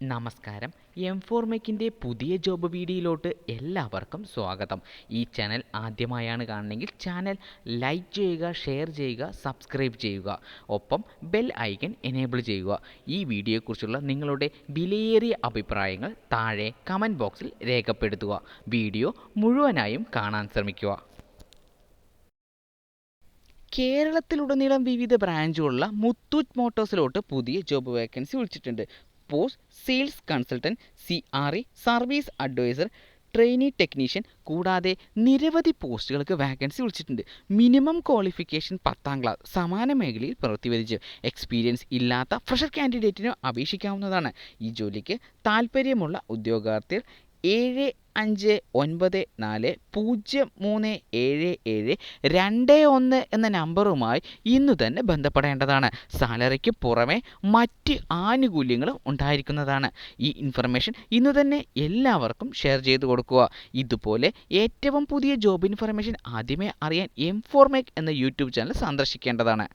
നമസ്കാരം. എം4മെക്കിൻ്റെ പുതിയ ജോബ് വീഡിയോയിലോട്ട് എല്ലാവർക്കും സ്വാഗതം. ഈ ചാനൽ ആദ്യമായാണ് കാണുന്നതെങ്കിൽ ചാനൽ ലൈക്ക് ചെയ്യുക, ഷെയർ ചെയ്യുക, സബ്സ്ക്രൈബ് ചെയ്യുക. ഒപ്പം ബെൽ ഐക്കൺ എനേബിൾ ചെയ്യുക. ഈ വീഡിയോയെക്കുറിച്ചുള്ള നിങ്ങളുടെ വിലയേറിയ അഭിപ്രായങ്ങൾ താഴെ കമൻറ്റ് ബോക്സിൽ രേഖപ്പെടുത്തുക. വീഡിയോ മുഴുവനായും കാണാൻ ശ്രമിക്കുക. കേരളത്തിലുടനീളം വിവിധ ബ്രാഞ്ചുകളുള്ള മുത്തൂറ്റ് മോട്ടോഴ്സിലോട്ട് പുതിയ ജോബ് വേക്കൻസി വിളിച്ചിട്ടുണ്ട്. Post sales consultant, CRE, service adviser, trainee technician കൂടാതെ നിരവധി പോസ്റ്റുകൾക്ക് വാക്കൻസി വിളിച്ചിട്ടുണ്ട്. Minimum qualification 10ാം class. സമാന മേഖലയിൽ പ്രവൃത്തി എക്സ്പീരിയൻസ് ഇല്ലാത്ത ഫ്രഷർ കാൻഡിഡേറ്റിന് അപേക്ഷിക്കാവുന്നതാണ്. ഈ ജോലിക്ക് താൽപ്പര്യമുള്ള ഉദ്യോഗാർത്ഥികൾ 7594037721 എന്ന നമ്പറുമായി ഇന്നു തന്നെ ബന്ധപ്പെടേണ്ടതാണ്. സാലറിക്ക് പുറമെ മറ്റ് ആനുകൂല്യങ്ങളും ഉണ്ടായിരിക്കുന്നതാണ്. ഈ ഇൻഫർമേഷൻ ഇന്നു തന്നെ എല്ലാവർക്കും ഷെയർ ചെയ്തു കൊടുക്കുക. ഇതുപോലെ ഏറ്റവും പുതിയ ജോബ് ഇൻഫർമേഷൻ ആദ്യമേ അറിയാൻ എം4മെക് എന്ന യൂട്യൂബ് ചാനൽ സന്ദർശിക്കേണ്ടതാണ്.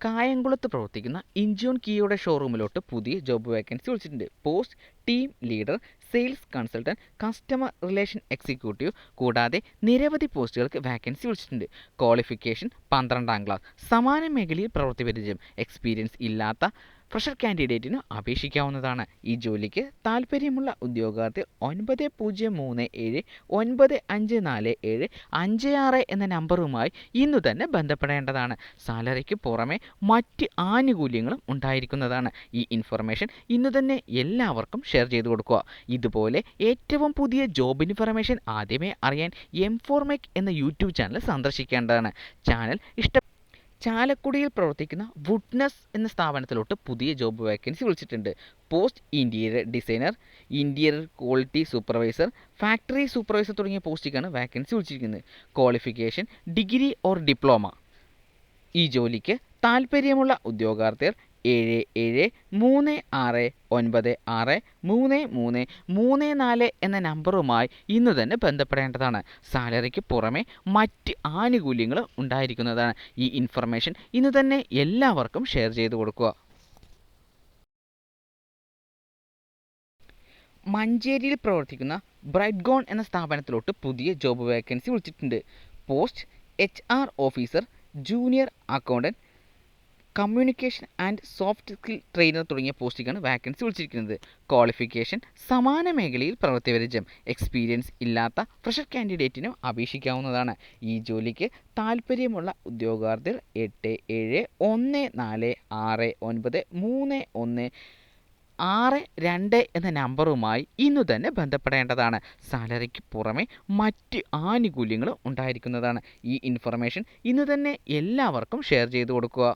കായംകുളത്ത് പ്രവർത്തിക്കുന്ന ഇഞ്ചോൺ കിയയുടെ ഷോറൂമിലോട്ട് പുതിയ ജോബ് വേക്കൻസി വിളിച്ചിട്ടുണ്ട്. Post team leader, sales consultant, customer relation executive കൂടാതെ നിരവധി പോസ്റ്റുകൾക്ക് വാക്കൻസി വിളിച്ചിട്ടുണ്ട്. Qualification 12ാം class. സമാന മേഖലയിൽ പ്രവൃത്തി എക്സ്പീരിയൻസ് ഇല്ലാത്ത ഫ്രഷർ കാൻഡിഡേറ്റിന് അപേക്ഷിക്കാവുന്നതാണ്. ഈ ജോലിക്ക് താൽപ്പര്യമുള്ള ഉദ്യോഗാർത്ഥി 9037954756 എന്ന നമ്പറുമായി ഇന്നു തന്നെ ബന്ധപ്പെടേണ്ടതാണ്. സാലറിക്ക് പുറമെ മറ്റ് ആനുകൂല്യങ്ങളും ഉണ്ടായിരിക്കുന്നതാണ്. ഈ ഇൻഫർമേഷൻ ഇന്നു തന്നെ എല്ലാവർക്കും ഷെയർ ചെയ്തു കൊടുക്കുക. ഇതുപോലെ ഏറ്റവും പുതിയ ജോബ് ഇൻഫർമേഷൻ ആദ്യമേ അറിയാൻ എം4മെക് എന്ന യൂട്യൂബ് ചാനൽ സന്ദർശിക്കേണ്ടതാണ്. ചാലക്കുടിയിൽ പ്രവർത്തിക്കുന്ന വുഡ്നസ് എന്ന സ്ഥാപനത്തിലോട്ട് പുതിയ ജോബ് വേക്കൻസി വിളിച്ചിട്ടുണ്ട്. Post interior designer, interior quality supervisor, factory supervisor തുടങ്ങിയ പോസ്റ്റിലേക്കാണ് വാക്കൻസി വിളിച്ചിരിക്കുന്നത്. Qualification degree or diploma. ഈ ജോലിക്ക് താൽപ്പര്യമുള്ള ഉദ്യോഗാർത്ഥികൾ 7736963334 എന്ന നമ്പറുമായി ഇന്നു തന്നെ ബന്ധപ്പെടേണ്ടതാണ്. സാലറിക്ക് പുറമെ മറ്റ് ആനുകൂല്യങ്ങളും ഉണ്ടായിരിക്കുന്നതാണ്. ഈ ഇൻഫർമേഷൻ ഇന്നു തന്നെ എല്ലാവർക്കും ഷെയർ ചെയ്തു കൊടുക്കുക. മഞ്ചേരിയിൽ പ്രവർത്തിക്കുന്ന ബ്രൈറ്റ്ഗോൺ എന്ന സ്ഥാപനത്തിലോട്ട് പുതിയ ജോബ് വേക്കൻസി വിളിച്ചിട്ടുണ്ട്. Post HR officer, junior accountant, communication and soft skill trainer തുടങ്ങിയ പോസ്റ്റിലേക്കാണ് വാക്കൻസി വിളിച്ചിരിക്കുന്നത്. ക്വാളിഫിക്കേഷൻ സമാന മേഖലയിൽ പ്രവൃത്തി എക്സ്പീരിയൻസ് ഇല്ലാത്ത ഫ്രഷർ കാൻഡിഡേറ്റിനും അപേക്ഷിക്കാവുന്നതാണ്. ഈ ജോലിക്ക് താൽപ്പര്യമുള്ള ഉദ്യോഗാർത്ഥികൾ 8714693162 എന്ന നമ്പറുമായി ഇന്നു തന്നെ ബന്ധപ്പെടേണ്ടതാണ്. സാലറിക്ക് പുറമെ മറ്റ് ആനുകൂല്യങ്ങളും ഉണ്ടായിരിക്കുന്നതാണ്. ഈ ഇൻഫർമേഷൻ ഇന്നു തന്നെ എല്ലാവർക്കും ഷെയർ ചെയ്തു കൊടുക്കുക.